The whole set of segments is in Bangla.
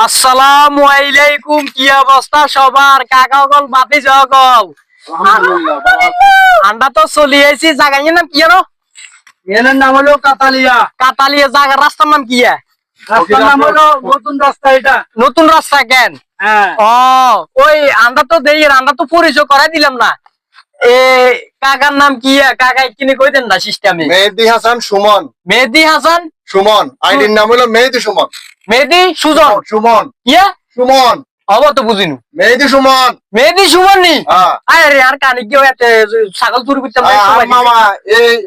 আসসালামু আলাইকুম, কি অবস্থা সবার? কাকা গল বাতি সকল ঠান্ডা তো চলি আইছি। জায়গার নাম কি জানো? এর নাম হলো কাতালিয়া। কাতালিয়া। জায়গার রাস্তার নাম কি? রাস্তার নাম হলো নতুন রাস্তা। এটা নতুন রাস্তা কেন? হ্যাঁ, ও ওই আমরা তো দেই, আমরা তো পরিচয় করাই দিলাম না। এ কাকার নাম কি? কাকা কিনে কই দেন না সিস্টেমে। মেহেদি হাসান সুমন। মেহেদি হাসান সুমন, আইডির নাম হলো মেহেদি সুমন। মেহেদি সুজন সুমন ইয়া সুমন হবো তো বুঝিনু। মেহেদি সুমন। মেহেদি সুমন নি? হ্যাঁ। আরে আর কানে কি এতে ছাগল চুরি করতে মামা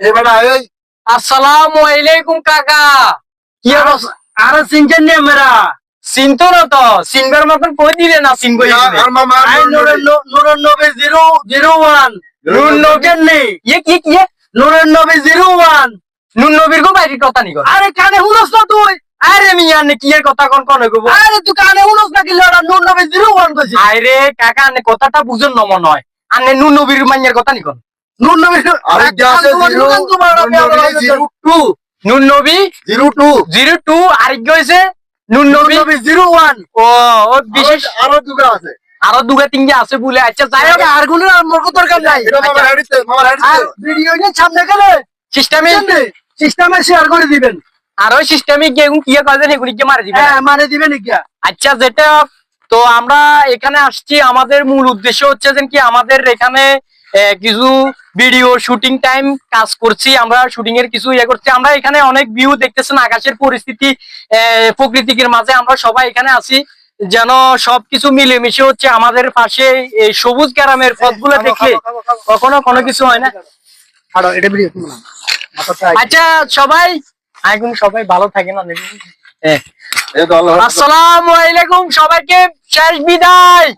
এবারে এই আসসালামু আলাইকুম কাকা, কি অবস্থা? আর সিনচেন নি আমরা। চিনতো না তো, সিনবার মতন কই দিলে না চিনবো। আর মামা আই নুরুন নবী 001 নুন নবী নি। ইয়ে কি কি? নুরুন নবী 01। নুন নবীর গো বাইরের কথা নি গো। আরে কানে হুনস না তুই? আরে মিয়া নে কি এর কথা কোন কোন গো? আরে তুই কানে হুনস না কি? লড়া নুরুন নবী 01 কইছি। আরে কাকা নে কথাটা বুঝুন ন মনে হয়। আনে নুন নবীর মাইয়ের কথা নি কোন? নুরুন নবী আরে কি আছে 02 নুন নবী 02 02 আর কি হইছে? নুন নবী 01। ও ও বিশেষ আরো দুটো আছে। আরো দুগা তিনটা আছে বলে। আচ্ছা যাই হোক, আর কোন মোর দরকার নাই। এটা মামা হেডিতে, মামা আর হেডিতে। ভিডিও নি সামনে গেলে সিস্টেমে সিস্টেমে শেয়ার করে দিবেন। আর ওই সিস্টেমে কি কি কাজ জানি এগুলি কি মারি দিবে। হ্যাঁ, মানে দিবেন কি? আচ্ছা যেটা তো আমরা এখানে আসছি, আমাদের মূল উদ্দেশ্য হচ্ছে যে কি আমাদের এখানে কিছু ভিডিও শুটিং টাইম কাজ করছি, আমরা শুটিং এর কিছু ইয়ে করছি। আমরা এখানে অনেক ভিউ দেখতেছেন, আকাশের পরিস্থিতি প্রকৃতির মাঝে আমরা সবাই এখানে আছি যেন সবকিছু মিলেমিশে হচ্ছে। আমাদের পাশে এই সবুজ গ্রামের পথগুলো দেখলে কখনো কোনো কিছু হয় না। আর এটা ভিডিও না। আচ্ছা সবাই এখন সবাই ভালো থাকে না? এই তো আল্লাহ। আসসালামু আলাইকুম, সবাইকে শেষ বিদায়।